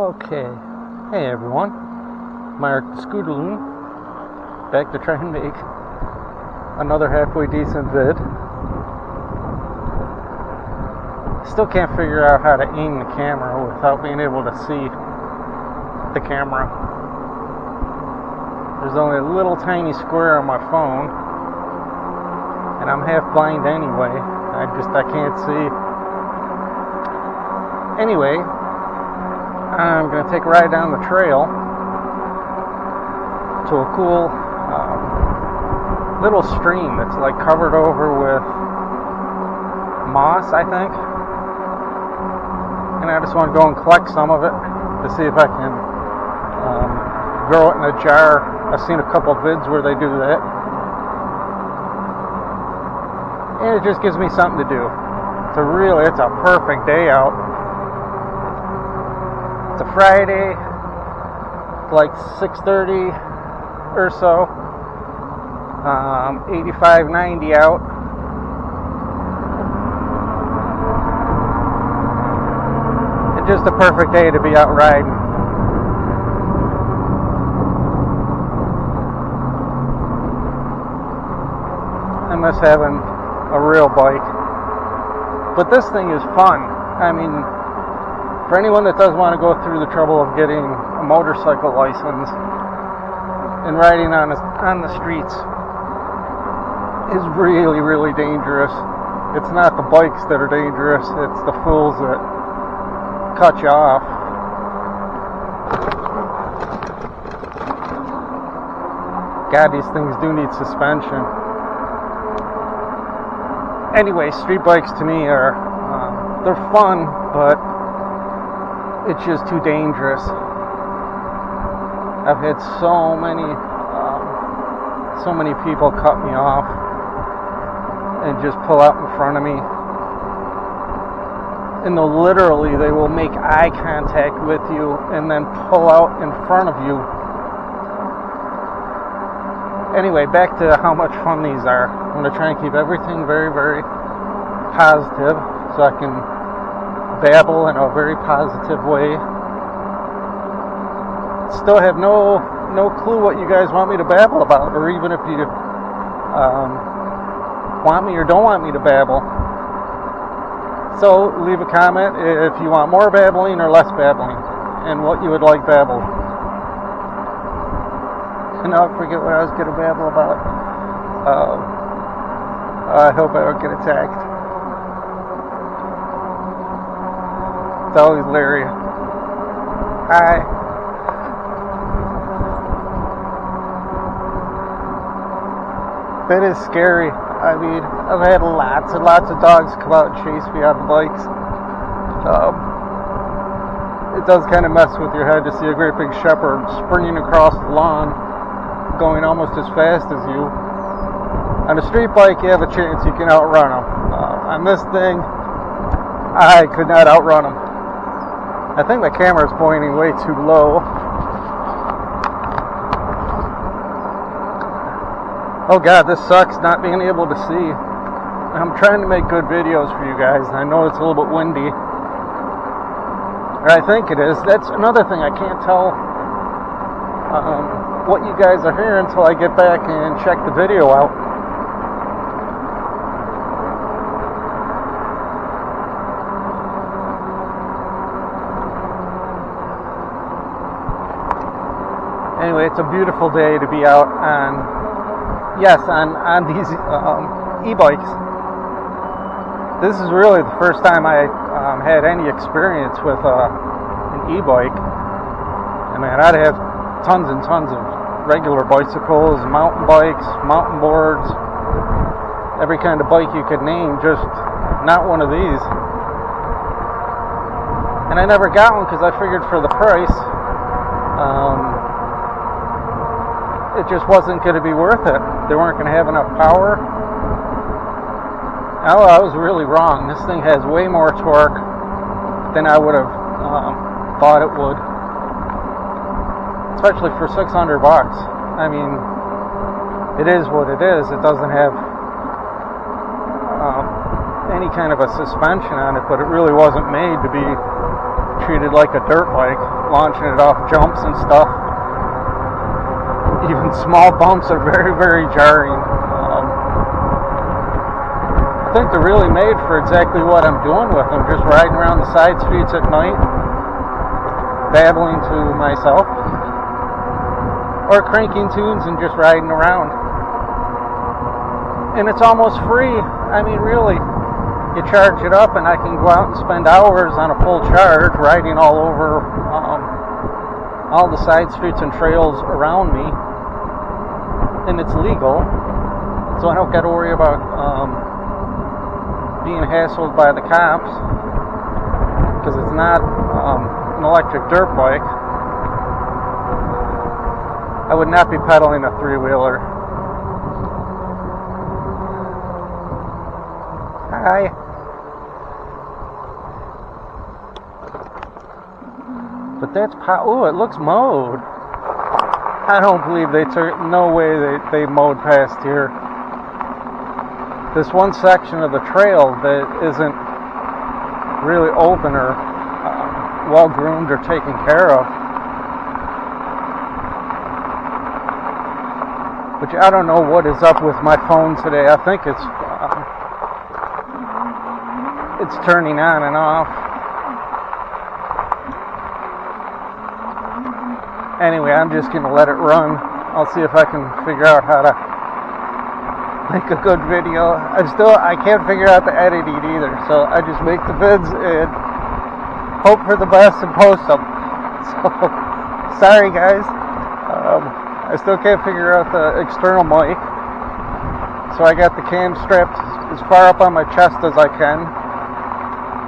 Okay, hey everyone, Mark the Scooterloon, back to try and make another halfway decent vid. Still can't figure out how to aim the camera without being able to see the camera. There's only a little tiny square on my phone, and I'm half blind anyway. I can't see. Anyway, I'm going to take a ride down the trail to a cool little stream that's like covered over with moss, I think. And I just want to go and collect some of it to see if I can grow it in a jar. I've seen a couple of vids where they do that. And it just gives me something to do. It's a perfect day out. It's a Friday, like 6:30 or so, 85, 90 out. It's just a perfect day to be out riding. I miss having a real bike. But this thing is fun. I mean, for anyone that does want to go through the trouble of getting a motorcycle license and riding on the streets is really, really dangerous. It's not the bikes that are dangerous, it's the fools that cut you off. God, these things do need suspension. Anyway, street bikes to me are, they're fun, but it's just too dangerous. I've had so many people cut me off and just pull out in front of me. And they will make eye contact with you and then pull out in front of you. Anyway, back to how much fun these are. I'm going to try and keep everything very, very positive so I can babble in a very positive way. Still have no clue what you guys want me to babble about, or even if you want me or don't want me to babble. So leave a comment if you want more babbling or less babbling, and what you would like babbled. And I'll forget what I was going to babble about. I hope I don't get attacked. It's always Larry. Hi. That is scary. I mean, I've had lots and lots of dogs come out and chase me on the bikes. It does kind of mess with your head to see a great big shepherd springing across the lawn, going almost as fast as you. On a street bike, you have a chance you can outrun them. On this thing, I could not outrun them. I think my camera's pointing way too low. Oh God, this sucks not being able to see. I'm trying to make good videos for you guys, and I know it's a little bit windy. Or I think it is. That's another thing, I can't tell what you guys are hearing until I get back and check the video out. Anyway, it's a beautiful day to be out on these e-bikes. This is really the first time I had any experience with an e-bike. I mean, I'd have tons and tons of regular bicycles, mountain bikes, mountain boards, every kind of bike you could name, just not one of these. And I never got one because I figured for the price, it just wasn't going to be worth it. They weren't going to have enough power. Oh, I was really wrong. This thing has way more torque than I would have thought it would. Especially for $600. I mean, it is what it is. It doesn't have any kind of a suspension on it, but it really wasn't made to be treated like a dirt bike, launching it off jumps and stuff. Even small bumps are very, very jarring. I think they're really made for exactly what I'm doing with them, just riding around the side streets at night, babbling to myself, or cranking tunes and just riding around. And it's almost free. I mean, really, you charge it up and I can go out and spend hours on a full charge riding all over all the side streets and trails around me, and it's legal, so I don't got to worry about being hassled by the cops, because it's not an electric dirt bike. I would not be pedaling a three-wheeler. Hi. But that's oh, it looks mowed. I don't believe no way they mowed past here. This one section of the trail that isn't really open or well groomed or taken care of. Which I don't know what is up with my phone today. I think it's turning on and off. Anyway, I'm just going to let it run. I'll see if I can figure out how to make a good video. I can't figure out the editing either, so I just make the vids and hope for the best and post them. So, sorry guys. I still can't figure out the external mic, so I got the cam strapped as far up on my chest as I can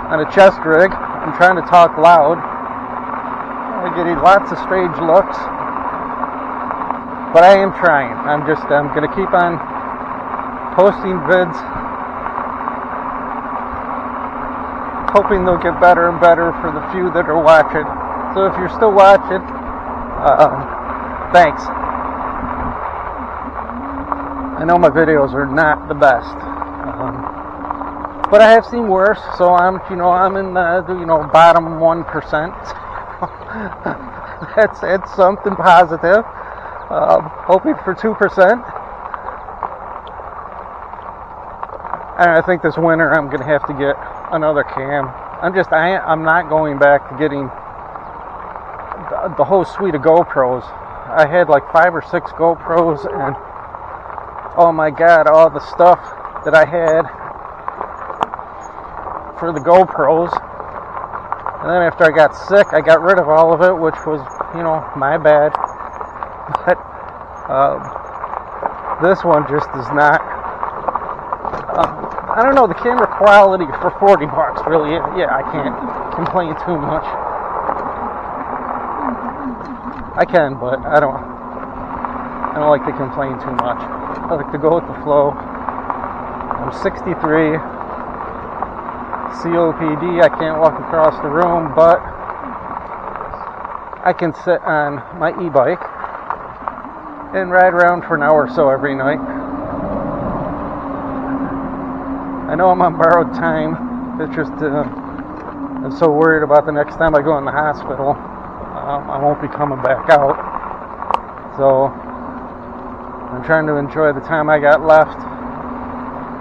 on a chest rig. I'm trying to talk loud. I'm getting lots of strange looks, but I am trying. I'm going to keep on posting vids, hoping they'll get better and better for the few that are watching. So if you're still watching, thanks. I know my videos are not the best, but I have seen worse. So I'm in the bottom 1%. That's something positive. Hoping for 2%. And I think this winter I'm going to have to get another cam. I'm not going back to getting the whole suite of GoPros. I had like 5 or 6 GoPros, and oh my god, all the stuff that I had for the GoPros. And then after I got sick, I got rid of all of it, which was, my bad. But this one just does not. I don't know, the camera quality for $40 really, yeah, I can't complain too much. I can, but I don't like to complain too much. I like to go with the flow. I'm 63, COPD, I can't walk across the room, but I can sit on my e-bike and ride around for an hour or so every night. I know I'm on borrowed time. It's just I'm so worried about the next time I go in the hospital. I won't be coming back out. So I'm trying to enjoy the time I got left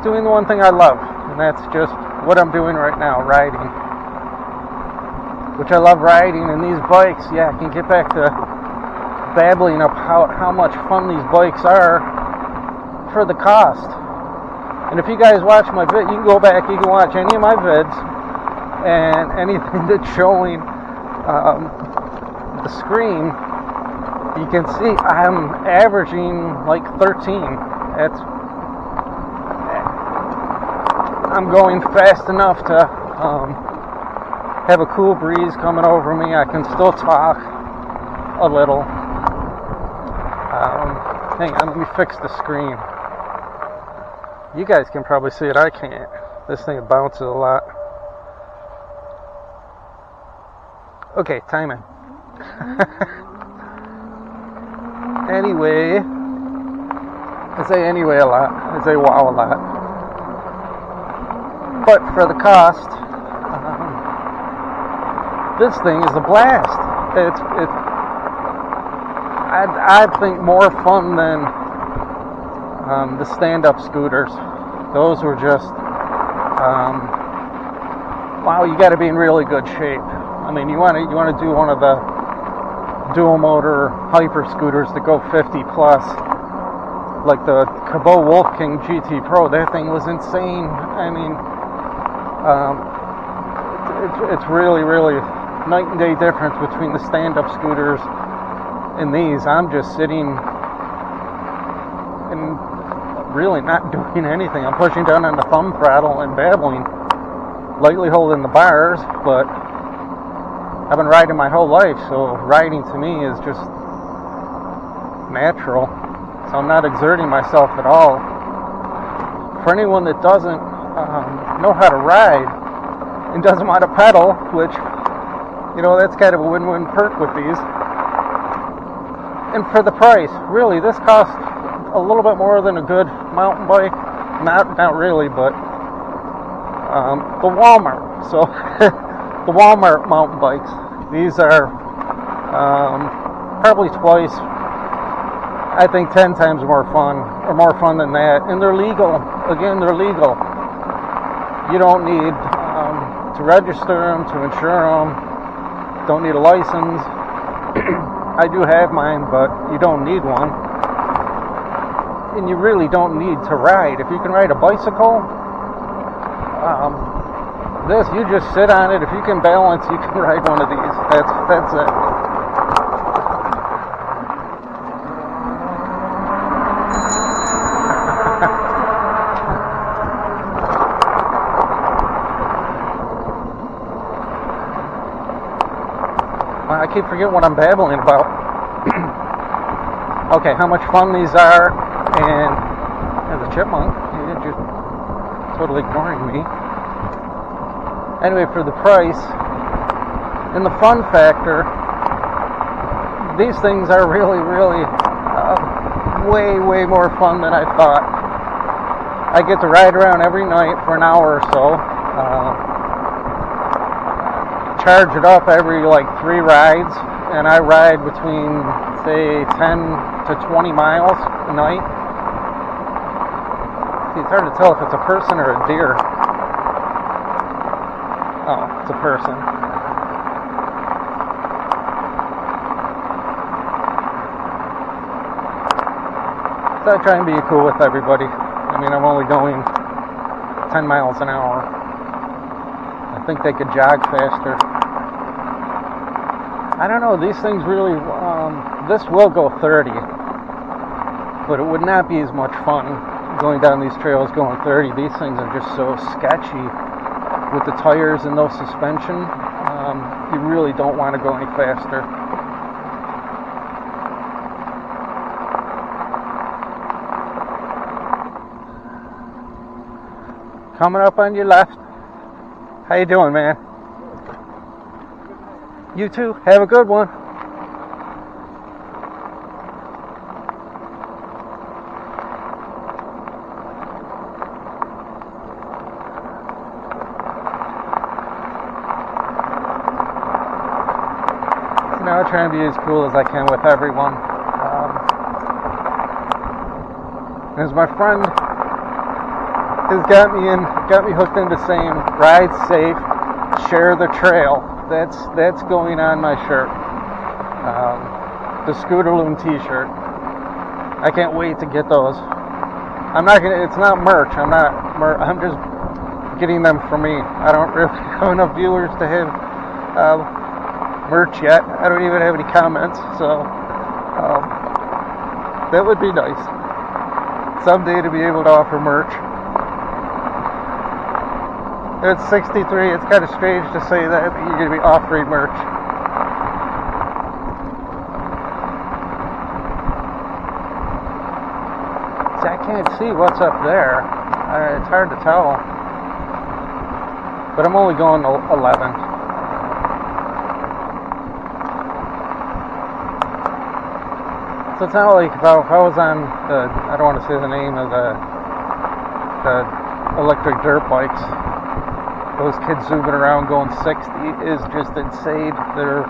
doing the one thing I love, and that's just what I'm doing right now, riding. Which I love riding, and these bikes, yeah, I can get back to babbling up how much fun these bikes are for the cost. And if you guys watch my vid, you can go back, you can watch any of my vids, and anything that's showing the screen, you can see I'm averaging like 13. I'm going fast enough to have a cool breeze coming over me. I can still talk a little. Hang on, let me fix the screen. You guys can probably see it, I can't. This thing bounces a lot. Okay, timing. Anyway, I say anyway a lot. I say wow a lot. But for the cost, This thing is a blast. I think more fun than the stand-up scooters. Those were just wow. You got to be in really good shape. I mean, you want to do one of the dual motor hyper scooters that go 50 plus, like the Cabot Wolf King GT Pro. That thing was insane. I mean, it's really night and day difference between the stand-up scooters and these. I'm just sitting and really not doing anything. I'm pushing down on the thumb throttle and babbling, lightly holding the bars, but I've been riding my whole life, so riding to me is just natural. So I'm not exerting myself at all. For anyone that doesn't know how to ride and doesn't want to pedal, which, that's kind of a win-win perk with these. And for the price, really, this costs a little bit more than a good mountain bike. Not really, but the Walmart. So the Walmart mountain bikes. These are probably twice, I think 10 times more fun, or more fun than that. And they're legal. Again, they're legal. You don't need to register them, to insure them. Don't need a license. I do have mine, but you don't need one. And you really don't need to ride. If you can ride a bicycle, this, you just sit on it. If you can balance, you can ride one of these. That's it. I keep forgetting what I'm babbling about. Okay, how much fun these are, and the chipmunk, you're just totally ignoring me. Anyway, for the price and the fun factor, these things are really way more fun than I thought. I get to ride around every night for an hour or so. Charge it up every 3 rides, and I ride between, say, 10 to 20 miles a night. See, it's hard to tell if it's a person or a deer. Oh, it's a person. So I try and be cool with everybody. I mean, I'm only going 10 miles an hour. I think they could jog faster. I don't know, these things really, this will go 30, but it would not be as much fun going down these trails going 30. These things are just so sketchy with the tires and no suspension. You really don't want to go any faster. Coming up on your left. How you doing, man? You too. Have a good one. Now I try and be as cool as I can with everyone. As my friend has got me hooked into saying, ride safe, share the trail. That's going on my shirt. The Scooterloon t-shirt. I can't wait to get those. It's not merch. I'm just getting them for me. I don't really have enough viewers to have merch yet. I don't even have any comments, so that would be nice someday to be able to offer merch. It's 63. It's kind of strange to say that you're going to be offering merch. See, I can't see what's up there. It's hard to tell. But I'm only going 11. So it's not like if I was on I don't want to say the name of the electric dirt bikes. those kids zooming around going 60 is just insane. They're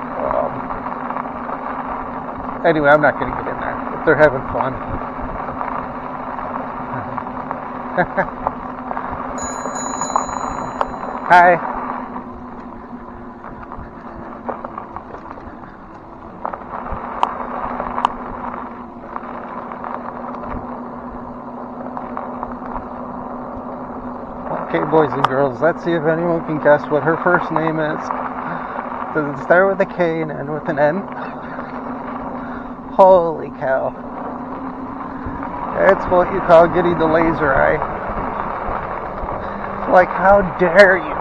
anyway, I'm not going to get in there. They're having fun. Hi. Okay, boys and girls, let's see if anyone can guess what her first name is. Does it start with a K and end with an N? Holy cow. That's what you call getting the laser eye. Like, how dare you?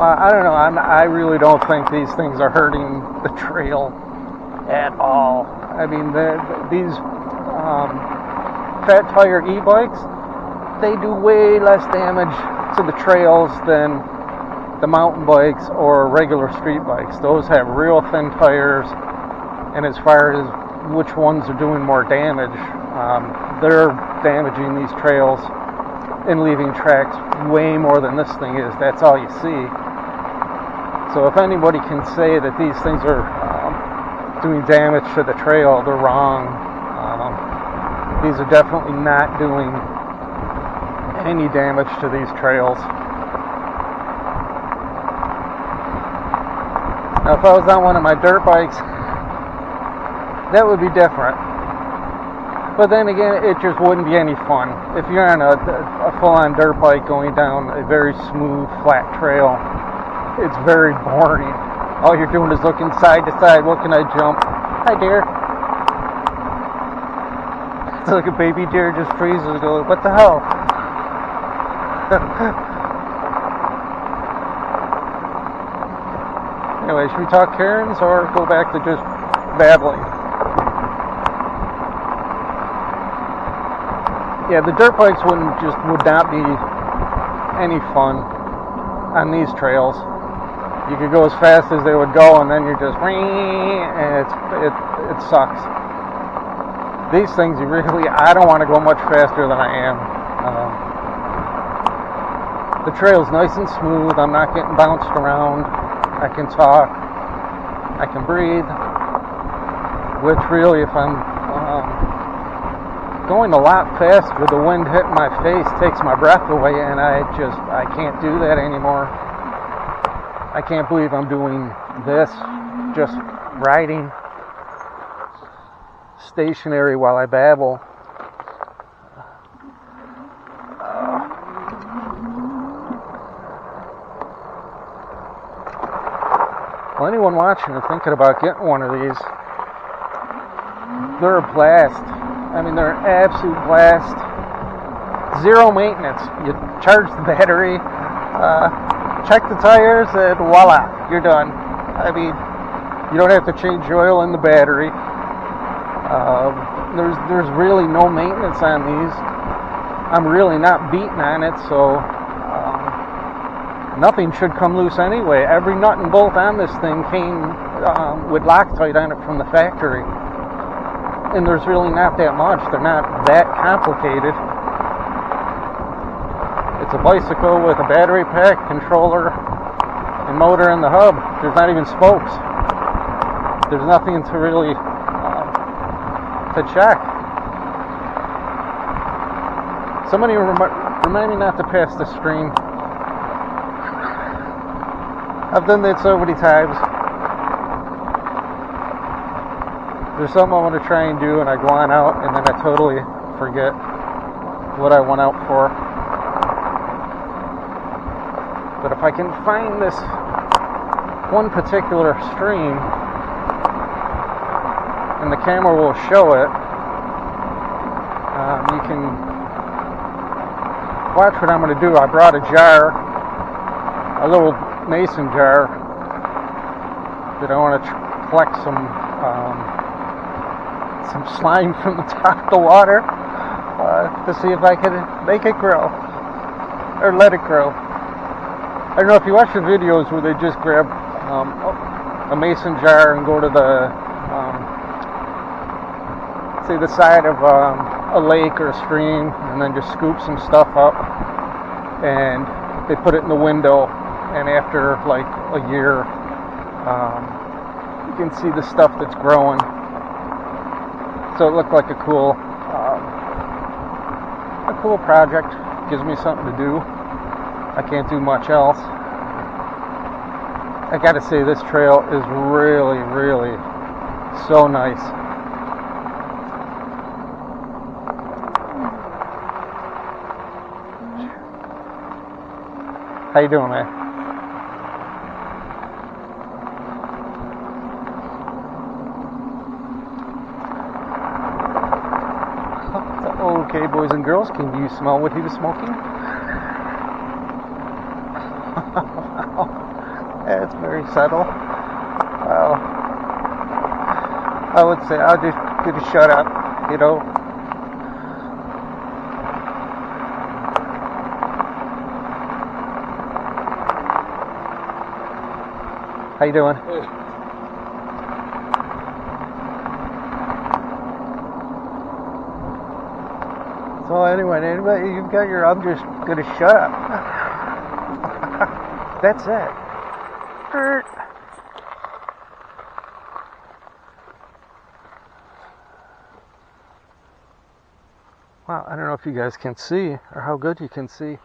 I don't know, I really don't think these things are hurting the trail at all. I mean, these fat tire e-bikes, they do way less damage to the trails than the mountain bikes or regular street bikes. Those have real thin tires, and as far as which ones are doing more damage, they're damaging these trails and leaving tracks way more than this thing is. That's all you see. So if anybody can say that these things are doing damage to the trail, they're wrong. These are definitely not doing any damage to these trails. Now, if I was on one of my dirt bikes, that would be different. But then again, it just wouldn't be any fun. If you're on a full-on dirt bike going down a very smooth, flat trail, it's very boring. All you're doing is looking side to side. What can I jump? Hi, deer. It's like a baby deer just freezes and goes, what the hell? Anyway, should we talk Karens or go back to just babbling? Yeah, the dirt bikes would not be any fun on these trails. You could go as fast as they would go, and then you're just, and it sucks. These things, I don't want to go much faster than I am. The trail's nice and smooth. I'm not getting bounced around. I can talk. I can breathe. Which really, if I'm going a lot faster, the wind hitting my face takes my breath away, and I can't do that anymore. I can't believe I'm doing this, just riding stationary while I babble. Well, anyone watching and thinking about getting one of these, they're a blast. I mean, they're an absolute blast. Zero maintenance. You charge the battery, check the tires, and voila, you're done. I mean, you don't have to change oil in the battery. There's really no maintenance on these. I'm really not beating on it, so nothing should come loose anyway. Every nut and bolt on this thing came with Loctite on it from the factory. And there's really not that much. They're not that complicated. It's a bicycle with a battery pack, controller, and motor in the hub. There's not even spokes. There's nothing to really to check. Somebody remind me not to pass the stream. I've done that so many times. There's something I want to try and do, and I go on out, and then I totally forget what I went out for. But if I can find this one particular stream, and the camera will show it, you can watch what I'm going to do. I brought a jar, a little mason jar, that I want to collect some slime from the top of the water to see if I can make it grow, or let it grow. I don't know if you watch the videos where they just grab a mason jar and go to the say the side of a lake or a stream and then just scoop some stuff up, and they put it in the window, and after like a year you can see the stuff that's growing. So it looked like a cool project. Gives me something to do. I can't do much else. I gotta say, this trail is really, really so nice. How you doing, man? Okay, boys and girls, can you smell what he was smoking? That's very subtle. Well, I would say I'll just shut up, you know. How you doing? Hey. So anyway, anybody, you've got your, I'm just gonna shut up. That's it. Wow, I don't know if you guys can see or how good you can see.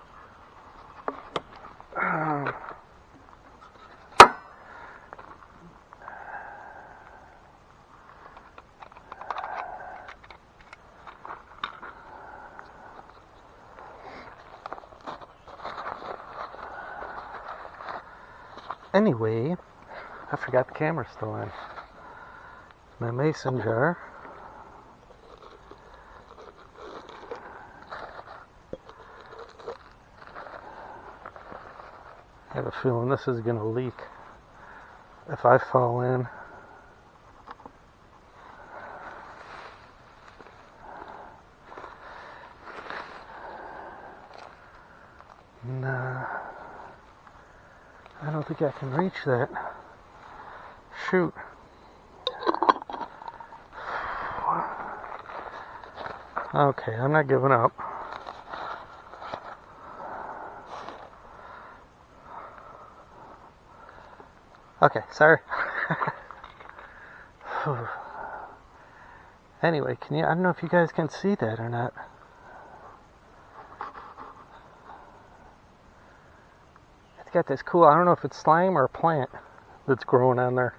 Anyway, I forgot the camera's still on. My mason jar. I have a feeling this is going to leak if I fall in. Nah, I don't think I can reach that. Shoot. Okay, I'm not giving up. Okay, sorry. Anyway, I don't know if you guys can see that or not. It's got this cool, I don't know if it's slime or a plant that's growing on there.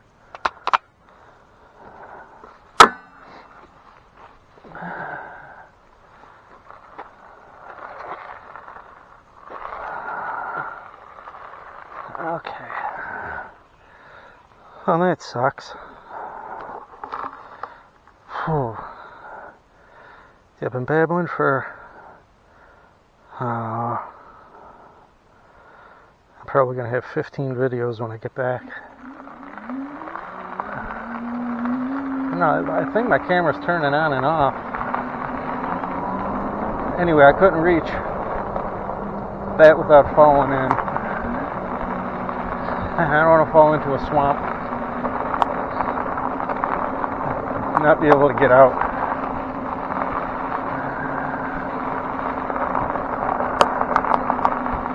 Okay. Well, that sucks. Whew. See, I've been babbling for I'm probably going to have 15 videos when I get back. No, I think my camera's turning on and off. Anyway, I couldn't reach that without falling in. I don't want to fall into a swamp. Not be able to get out.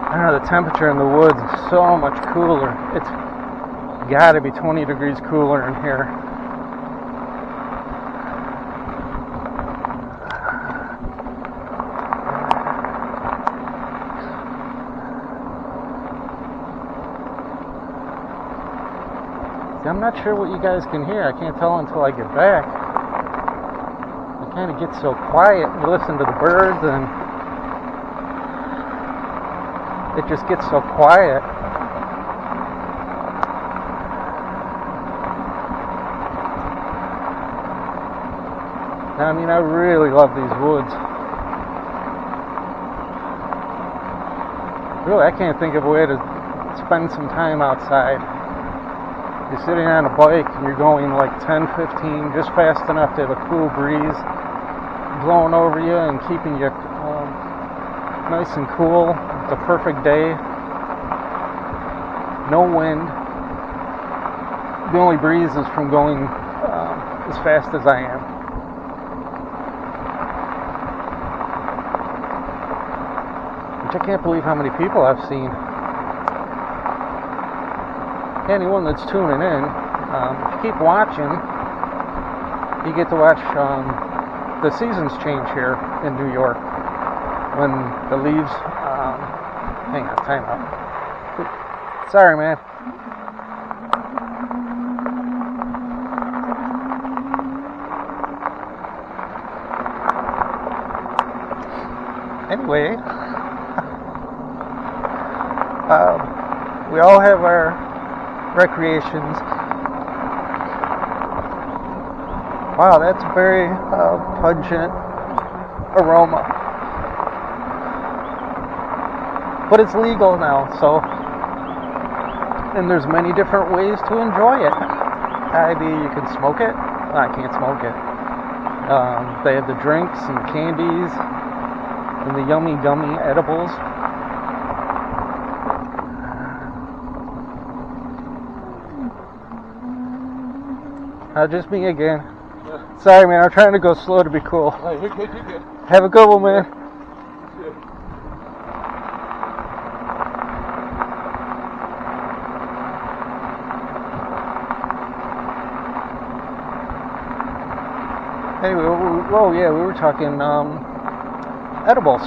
I don't know, the temperature in the woods is so much cooler. It's got to be 20 degrees cooler in here. See, I'm not sure what you guys can hear. I can't tell until I get back. It kind of gets so quiet. You listen to the birds and it just gets so quiet. I mean, I really love these woods. Really, I can't think of a way to spend some time outside. You're sitting on a bike and you're going like 10, 15, just fast enough to have a cool breeze blowing over you and keeping you nice and cool. It's a perfect day. No wind. The only breeze is from going as fast as I am. which I can't believe how many people I've seen. Anyone that's tuning in, if you keep watching, you get to watch the seasons change here in New York when the leaves. Hang on, time out. Sorry, man. Anyway, we all have our recreations. Wow, that's a very pungent aroma. But it's legal now, so, and there's many different ways to enjoy it. Maybe you can smoke it. I can't smoke it. They have the drinks and candies and the yummy gummy edibles. Just me again. Yeah. Sorry, man. I'm trying to go slow to be cool. Oh, you're good. You're good. Have a good one, man. Yeah. Anyway, we were talking edibles.